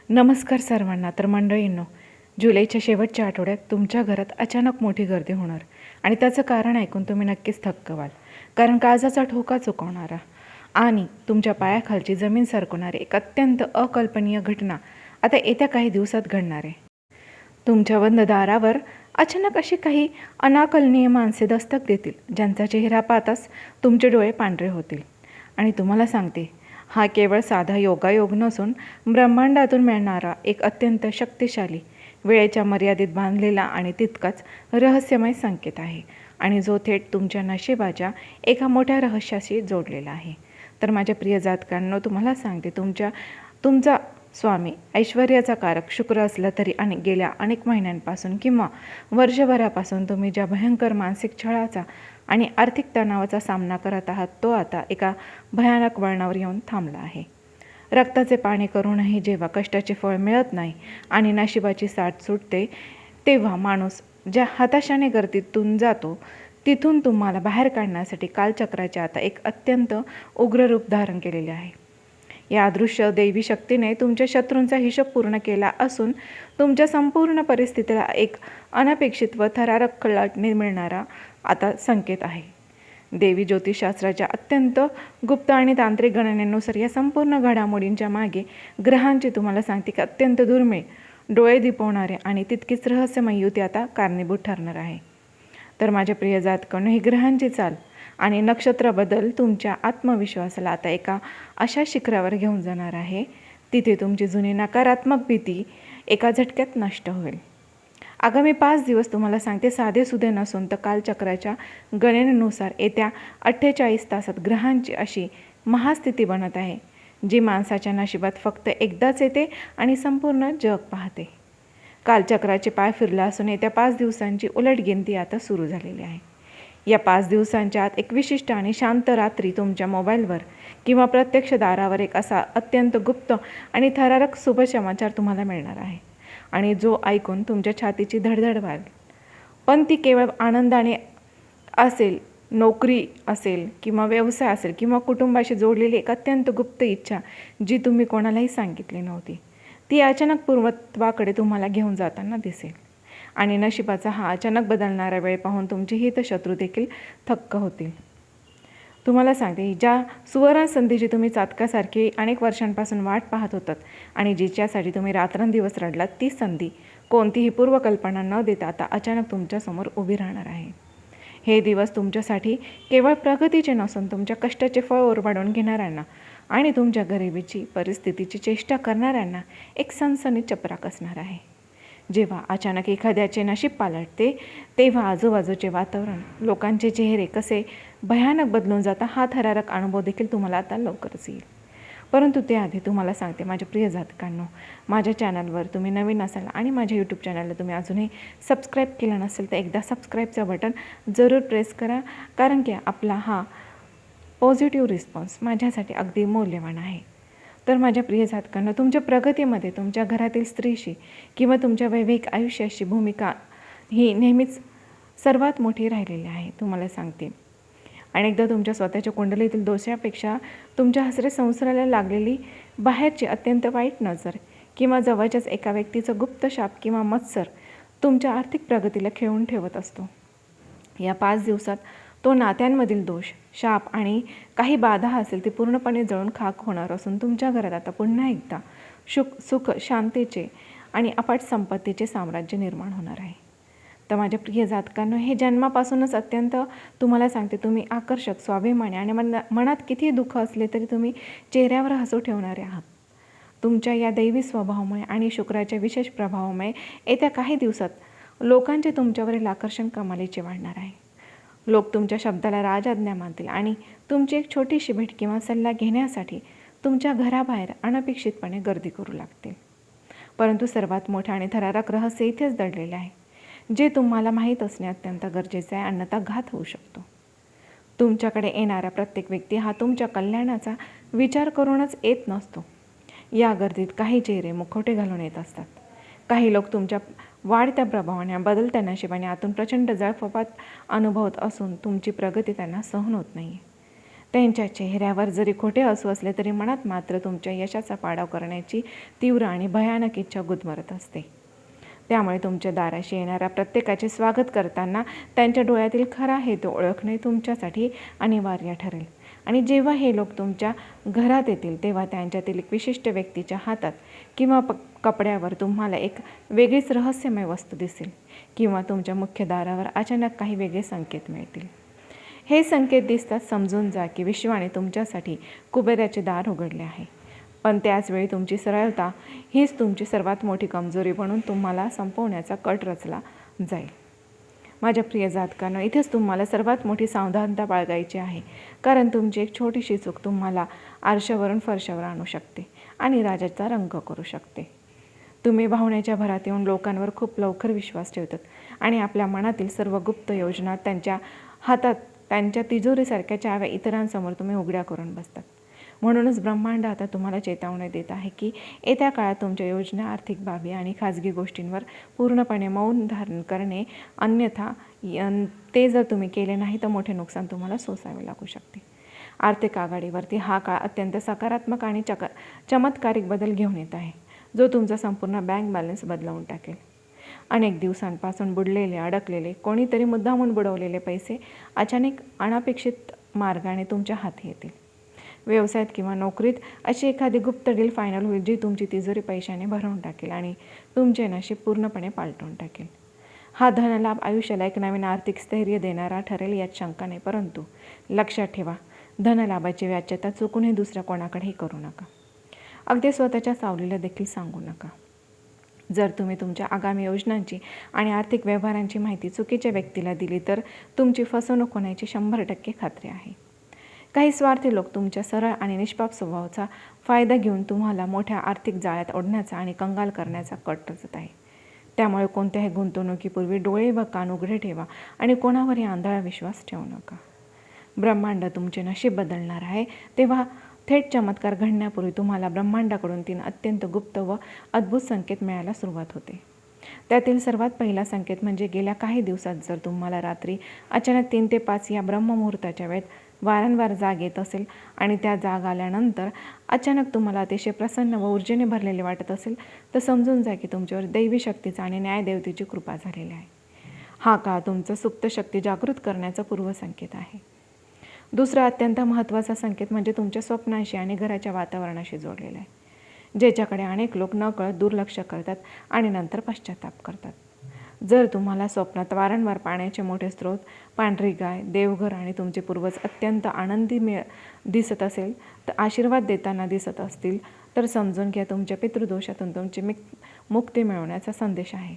नमस्कार सर्वांना. तर मंडळींनो, जुलैच्या शेवटच्या आठवड्यात तुमच्या घरात अचानक मोठी गर्दी होणार आणि त्याचं कारण ऐकून तुम्ही नक्कीच थक्क व्हाल. कारण काळजाचा ठोका चुकवणारा आणि तुमच्या पायाखालची जमीन सरकवणारी एक अत्यंत अकल्पनीय घटना आता येत्या काही दिवसात घडणार आहे. तुमच्या बंद दारावर अचानक अशी काही अनाकलनीय माणसे दस्तक देतील, ज्यांचा चेहरा पाहताच तुमचे डोळे पांढरे होतील. आणि तुम्हाला सांगते, हा केवळ साधा योगायोग नसून ब्रह्मांडातून मिळणारा एक अत्यंत शक्तिशाली, वेळेच्या मर्यादेत बांधलेला आणि तितकाच रहस्यमय संकेत आहे, आणि जो थेट तुमच्या नशिबाच्या एका मोठ्या रहस्याशी जोडलेला आहे. तर माझ्या प्रिय जातकांनो, तुम्हाला सांगते, तुमचा स्वामी ऐश्वर्याचा कारक शुक्र असला तरी गेल्या अनेक महिन्यांपासून किंवा वर्षभरापासून तुम्ही ज्या भयंकर मानसिक छळाचा आणि आर्थिक तणावाचा सामना करत आहात, तो आता एका भयानक वळणावर येऊन थांबला आहे. रक्ताचे पाणी करूनही जेव्हा कष्टाचे फळ मिळत नाही आणि नशिबाची साथ सुटते, तेव्हा माणूस ज्या हताशाने गर्दीतून जातो, तिथून तुम्हाला बाहेर काढण्यासाठी कालचक्राचे आता एक अत्यंत उग्र रूप धारण केलेले आहे. या अदृश्य दैवी शक्तीने तुमच्या शत्रूंचा हिशोब पूर्ण केला असून तुमच्या संपूर्ण परिस्थितीला एक अनपेक्षित व थरारक कळाटणी मिळणारा आता संकेत आहे. देवी ज्योतिषशास्त्राच्या अत्यंत गुप्त आणि तांत्रिक गणनेनुसार या संपूर्ण घडामोडींच्या मागे ग्रहांची, तुम्हाला सांगते की अत्यंत दुर्मिळ, डोळे दिपवणारे आणि तितकीच रहस्यमय युती आता कारणीभूत ठरणार आहे. तर माझ्या प्रिय जातकांनो, ही ग्रहांची चाल आणि नक्षत्राबद्दल तुमच्या आत्मविश्वासाला आता एका अशा शिखरावर घेऊन जाणार आहे, तिथे तुमची जुनी नकारात्मक भीती एका झटक्यात नष्ट होईल. आगामी 5 दिवस तुम्हाला सांगते, साधेसुधे नसून तर कालचक्राच्या गणनेनुसार येत्या 48 तासात ग्रहांची अशी महास्थिती बनत आहे, जी माणसाच्या नशिबात फक्त एकदाच येते आणि संपूर्ण जग पाहते. कालचक्राचे पाय फिरला असून येत्या 5 दिवसांची उलटगिनती आता सुरू झालेली आहे. या 5 दिवसांच्या आत एक विशिष्ट आणि शांत रात्री तुमच्या मोबाईलवर किंवा प्रत्यक्ष दारावर एक असा अत्यंत गुप्त आणि थरारक शुभसमाचार तुम्हाला मिळणार आहे, आणि जो ऐकून तुमच्या छातीची धडधड व्हाल. पण ती केवळ आनंदाने असेल, नोकरी असेल किंवा व्यवसाय असेल किंवा कुटुंबाशी जोडलेली एक अत्यंत गुप्त इच्छा, जी तुम्ही कोणालाही सांगितली नव्हती, ती अचानक पूर्णत्वाकडे तुम्हाला घेऊन जाताना दिसेल. आणि नशिबाचा हा अचानक बदलणारा वेळ पाहून तुमचे हितशत्रू देखील थक्क होतील. तुम्हाला सांगते, ज्या सुवर्ण संधीची तुम्ही चातकासारखी अनेक वर्षांपासून वाट पाहत होतात आणि जिच्यासाठी तुम्ही रात्रंदिवस रडलात, ती संधी कोणतीही पूर्वकल्पना न देता आता अचानक तुमच्यासमोर उभी राहणार आहे. हे दिवस तुमच्यासाठी केवळ प्रगतीचे नसून तुमच्या कष्टाचे फळ ओरबाडून घेणाऱ्यांना आणि तुमच्या गरिबीची परिस्थितीची चेष्टा करणाऱ्यांना एक सनसनीत चपराक असणार आहे. जेव्हा अचानक एखाद्याचे नशीब पालटते, तेव्हा आजूबाजूचे वातावरण, लोकांचे चेहरे कसे भयानक बदलून जातात, हा थरारक अनुभव देखील तुम्हाला आता लवकरच येईल. परंतु त्याआधी तुम्हाला सांगते, माझ्या प्रिय जातकांनो, माझ्या चॅनलवर तुम्ही नवीन असाल आणि माझ्या यूट्यूब चॅनलला तुम्ही अजूनही सबस्क्राईब केलं नसेल तर एकदा सबस्क्राईबचं बटन जरूर प्रेस करा, कारण की आपला हा पॉझिटिव्ह रिस्पॉन्स माझ्यासाठी अगदी मौल्यवान आहे. तर माझ्या प्रिय जातकांना, तुमच्या प्रगतीमध्ये तुमच्या घरातील स्त्रीशी किंवा तुमच्या वैवाहिक आयुष्याची भूमिका ही नेहमीच सर्वात मोठी राहिलेली आहे. तुम्हाला सांगते, अनेकदा तुमच्या स्वतःच्या कुंडलीतील दोषापेक्षा तुमच्या हसरे संसाराला लागलेली बाहेरची अत्यंत वाईट नजर किंवा जवळच्याच एका व्यक्तीचा गुप्त शाप किंवा मत्सर तुमच्या आर्थिक प्रगतीला खिळवून ठेवत असतो. या 5 दिवसात तो नात्यांमधील दोष, शाप आणि काही बाधा असेल ती पूर्णपणे जळून खाक होणार असून तुमच्या घरात आता पुन्हा एकदा सुख, शांतीचे आणि अफाट संपत्तीचे साम्राज्य निर्माण होणार आहे. तर माझ्या प्रिय जातकांनो, हे जन्मापासूनच अत्यंत, तुम्हाला सांगते, तुम्ही आकर्षक, स्वाभिमानी आणि मनात किती दुःख असले तरी तुम्ही चेहऱ्यावर हसू ठेवणारे आहात. तुमच्या या दैवी स्वभावामुळे आणि शुक्राच्या विशेष प्रभावामुळे येत्या काही दिवसात लोकांचे तुमच्यावरील आकर्षण कमालीचे वाढणार आहे. लोक तुमच्या शब्दाला राजआज्ञा मानतील आणि तुमची एक छोटीशी भेट किंवा सल्ला घेण्यासाठी तुमच्या घराबाहेर अनपेक्षितपणे गर्दी करू लागतील. परंतु सर्वात मोठे आणि थरारक रहस्य इथेच दडलेले आहे, जे तुम्हाला माहीत असणे अत्यंत गरजेचे आहे, अन्यथा घात होऊ शकतो. तुमच्याकडे येणारा प्रत्येक व्यक्ती हा तुमच्या कल्याणाचा विचार करूनच येत नसतो. या गर्दीत काही चेहरे मुखवटे घालून येत असतात. काही लोक तुमच्या वाढत्या प्रभावाने, बदलत्या नशिबाने आतून प्रचंड जळफळाट अनुभवत असून तुमची प्रगती त्यांना सहन होत नाही. त्यांच्या चेहऱ्यावर जरी खोटे हसू असले तरी मनात मात्र तुमच्या यशाचा पाडाव करण्याची तीव्र आणि भयानक इच्छा गुदमरत असते. त्यामुळे तुमच्या दाराशी येणाऱ्या प्रत्येकाचे स्वागत करताना त्यांच्या डोळ्यातील खरा हेतू ओळखणे तुमच्यासाठी अनिवार्य ठरेल. आणि जेव्हा हे लोक तुमच्या घरात येतील तेव्हा त्यांच्यातील एक विशिष्ट व्यक्तीच्या हातात किंवा कपड्यावर तुम्हाला एक वेगळीच रहस्यमय वस्तू दिसेल किंवा तुमच्या मुख्य दारावर अचानक काही वेगळे संकेत मिळतील. हे संकेत दिसतात समजून जा की विश्वाने तुमच्यासाठी कुबेराचे दार उघडले आहे. पण त्याचवेळी तुमची सरळता हीच तुमची सर्वात मोठी कमजोरी बनून तुम्हाला संपवण्याचा कट रचला जाईल. माझ्या प्रिय जातकांनो, इथेच तुम्हाला सर्वात मोठी सावधानता बाळगायची आहे, कारण तुमची एक छोटीशी चूक तुम्हाला आरशावरून फरशावर आणू शकते आणि राजाचा रंग करू शकते. तुम्ही भावनेच्या भरात येऊन लोकांवर खूप लवकर विश्वास ठेवतात आणि आपल्या मनातील सर्व गुप्त योजना त्यांच्या हातात त्यांच्या तिजोरीसारख्या चाव्या इतरांसमोर तुम्ही उघड्या करून बसतात. म्हणूनच ब्रह्मांड आता तुम्हाला चेतावणी देत आहे की येत्या काळात तुमच्या योजना, आर्थिक बाबी आणि खाजगी गोष्टींवर पूर्णपणे मौन धारण करणे, अन्यथा ते जर तुम्ही केले नाही तर मोठे नुकसान तुम्हाला सोसावे लागू शकते. आर्थिक आघाडीवरती हा काळ अत्यंत सकारात्मक आणि चमत्कारिक बदल घेऊन येत आहे, जो तुमचा संपूर्ण बँक बॅलन्स बदलवून टाकेल. अनेक दिवसांपासून बुडलेले, अडकलेले, कोणीतरी मुद्दामून बुडवलेले पैसे अचानक अनपेक्षित मार्गाने तुमच्या हाती येतील. व्यवसायात किंवा नोकरीत अशी एखादी गुप्त डील फायनल होईल जी तुमची तिजोरी पैशाने भरवून टाकेल आणि तुमचे नशीब पूर्णपणे पालटून टाकेल. हा धनलाभ आयुष्याला एक नवीन आर्थिक स्थैर्य देणारा ठरेल यात शंका नाही. परंतु लक्षात ठेवा, धनलाभाची व्याच्यता चुकूनही दुसऱ्या कोणाकडेही करू नका. अगदी स्वतःच्या सावलीला देखील सांगू नका. जर तुम्ही तुमच्या आगामी योजनांची आणि आर्थिक व्यवहारांची माहिती चुकीच्या व्यक्तीला दिली तर तुमची फसवणूक होण्याची 100% खात्री आहे. काही स्वार्थी लोक तुमच्या सरळ आणि निष्पाप स्वभावाचा फायदा घेऊन तुम्हाला मोठ्या आर्थिक जाळ्यात ओढण्याचा आणि कंगाल करण्याचा कट रचत आहे. त्यामुळे कोणत्याही गुंतवणुकीपूर्वी डोळे व कान उघडे ठेवा आणि कोणावरही आंधळा विश्वास ठेवू नका. ब्रह्मांड तुमचे नशीब बदलणार आहे, तेव्हा थेट चमत्कार घडण्यापूर्वी तुम्हाला ब्रह्मांडाकडून 3 अत्यंत गुप्त व अद्भुत संकेत मिळायला सुरुवात होते. त्यातील सर्वात पहिला संकेत म्हणजे गेल्या काही दिवसात जर तुम्हाला रात्री अचानक 3 ते 5 या ब्रह्ममुहूर्ताच्या वेळेत वारंवार जाग येत असेल आणि त्या जाग आल्यानंतर अचानक तुम्हाला अतिशय प्रसन्न व ऊर्जेने भरलेले वाटत असेल तर समजून जा की तुमच्यावर दैवी शक्तीचा आणि न्यायदेवतेची कृपा झालेली आहे. हा काळ तुमचं सुप्त शक्ती जागृत करण्याचा पूर्वसंकेत आहे. दुसरा अत्यंत महत्त्वाचा संकेत म्हणजे तुमच्या स्वप्नांशी आणि घराच्या वातावरणाशी जोडलेला आहे, ज्याच्याकडे अनेक लोक नकळत दुर्लक्ष करतात आणि नंतर पश्चाताप करतात. जर तुम्हाला स्वप्नात वारंवार पाण्याचे मोठे स्रोत, पांढरी गाय, देवघर आणि तुमचे पूर्वज अत्यंत आनंदी दिसत असेल, तर आशीर्वाद देताना दिसत असतील, तर समजून घ्या तुमच्या पितृदोषातून तुमची मुक्ती मिळवण्याचा संदेश आहे.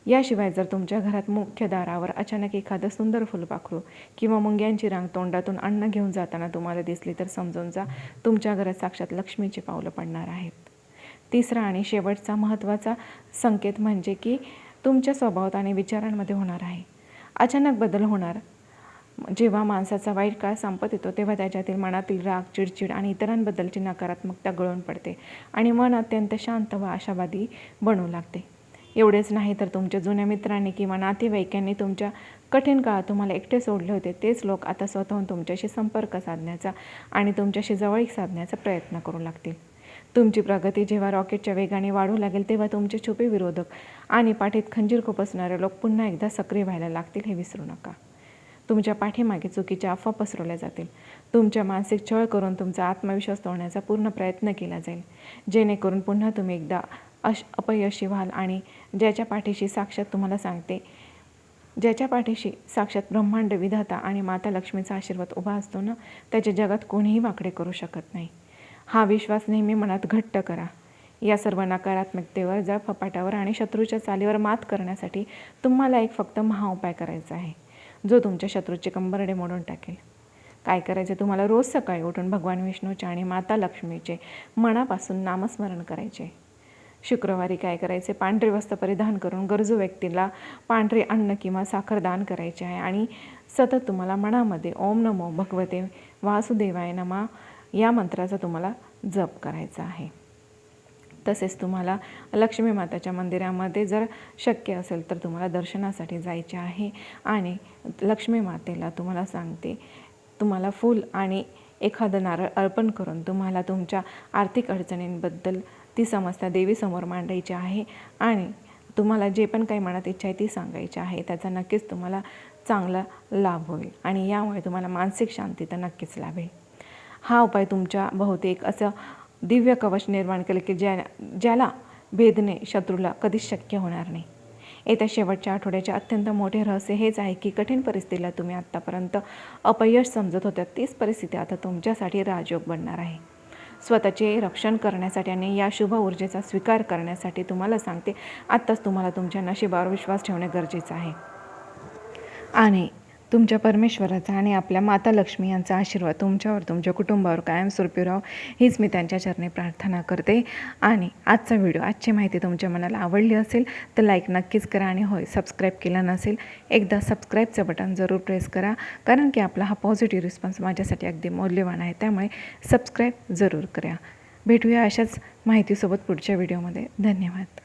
याशिवाय जर तुमच्या घरात मुख्य दारावर अचानक एखादं सुंदर फुलपाखरू किंवा मुंग्यांची रांग तोंडातून अन्न घेऊन जाताना तुम्हाला दिसली तर समजून जा तुमच्या घरात साक्षात लक्ष्मीची पावलं पडणार आहेत. तिसरा आणि शेवटचा महत्त्वाचा संकेत म्हणजे की तुमच्या स्वभावात आणि विचारांमध्ये होणार आहे अचानक बदल होणार. जेव्हा माणसाचा वाईट काळ संपत येतो तेव्हा त्याच्यातील मनातील राग, चिडचिड आणि इतरांबद्दलची नकारात्मकता गळून पडते आणि मन अत्यंत शांत व आशावादी बनू लागते. एवढेच नाही तर तुमच्या जुन्या मित्रांनी किंवा नातेवाईकांनी तुमच्या कठीण काळात तुम्हाला एकटे सोडले होते, तेच लोक आता स्वतःहून तुमच्याशी संपर्क साधण्याचा आणि तुमच्याशी जवळीक साधण्याचा प्रयत्न करू लागतील. तुमची प्रगती जेव्हा रॉकेटच्या वेगाने वाढू लागेल तेव्हा तुमचे छुपे विरोधक आणि पाठीत खंजीर खुपसणारे लोक पुन्हा एकदा सक्रिय व्हायला लागतील, हे विसरू नका. तुमच्या पाठीमागे चुकीच्या अफवा पसरवल्या जातील. तुमच्या मानसिक छळ करून तुमचा आत्मविश्वास तोडण्याचा पूर्ण प्रयत्न केला जाईल, जेणेकरून पुन्हा तुम्ही एकदा अपयशी व्हाल. आणि ज्याच्या पाठीशी साक्षात ब्रह्मांड विधाता आणि माता लक्ष्मीचा आशीर्वाद उभा असतो ना, त्याच्या जगात कोणीही वाकडे करू शकत नाही. हा विश्वास नेहमी मनात घट्ट करा. या सर्व नकारात्मकतेवर, जळफपाटावर आणि शत्रूच्या चालीवर मात करण्यासाठी तुम्हाला एक फक्त महाउपाय करायचा आहे, जो तुमच्या शत्रूचे कंबरडे मोडून टाकेल. काय करायचे? तुम्हाला रोज सकाळी उठून भगवान विष्णूचे आणि माता लक्ष्मीचे मनापासून नामस्मरण करायचे. शुक्रवारी काय करायचे? पांढरे वस्त्र परिधान करून गरजू व्यक्तीला पांढरे अन्न किंवा साखर दान करायचे आहे आणि सतत तुम्हाला मनामध्ये ओम नमो भगवते वासुदेवाय नमः या मंत्राचा तुम्हाला जप करायचा आहे. तसेच तुम्हाला लक्ष्मी माताच्या मंदिरामध्ये जर शक्य असेल तर तुम्हाला दर्शनासाठी जायचे आहे आणि लक्ष्मी मातेला तुम्हाला सांगते, तुम्हाला फूल आणि एखादं नारळ अर्पण करून तुम्हाला तुमच्या आर्थिक अडचणींबद्दल ती समस्या देवीसमोर मांडायची आहे आणि तुम्हाला जे पण काही मनात इच्छा आहे ती सांगायची आहे. त्याचा नक्कीच तुम्हाला चांगला लाभ होईल आणि यामुळे तुम्हाला मानसिक शांती तर नक्कीच लाभेल. हा उपाय तुमच्या बहुतेक असं दिव्य कवच निर्माण केलं की ज्याला भेदणे शत्रूला कधीच शक्य होणार नाही. येत्या शेवटच्या आठवड्याचे अत्यंत मोठे रहस्य हेच आहे की कठीण परिस्थितीला तुम्ही आत्तापर्यंत अपयश समजत होत्या तीच परिस्थिती आता तुमच्यासाठी राजयोग बनणार आहे. स्वतःचे रक्षण करण्यासाठी आणि या शुभ ऊर्जेचा स्वीकार करण्यासाठी तुम्हाला सांगते, आत्ताच तुम्हाला तुमच्या नशिबावर विश्वास ठेवणे गरजेचं आहे आणि तुमच्या परमेश्वराचा आणि आपल्या माता लक्ष्मी यांचा आशीर्वाद तुमच्यावर तुमच्या कुटुंबावर कायमस्वरूपी राहो हीच मी त्यांच्या चरणी प्रार्थना करते. आणि आजचा व्हिडिओ आजची माहिती तुमच्या मनाला आवडली असेल तर लाईक नक्कीच करा आणि होय सबस्क्राईब केलं नसेल एकदा सबस्क्राईबचं बटन जरूर प्रेस करा, कारण की आपला हा पॉझिटिव्ह रिस्पॉन्स माझ्यासाठी अगदी मौल्यवान आहे. त्यामुळे सबस्क्राईब जरूर करा. भेटूया अशाच माहितीसोबत पुढच्या व्हिडिओमध्ये. धन्यवाद.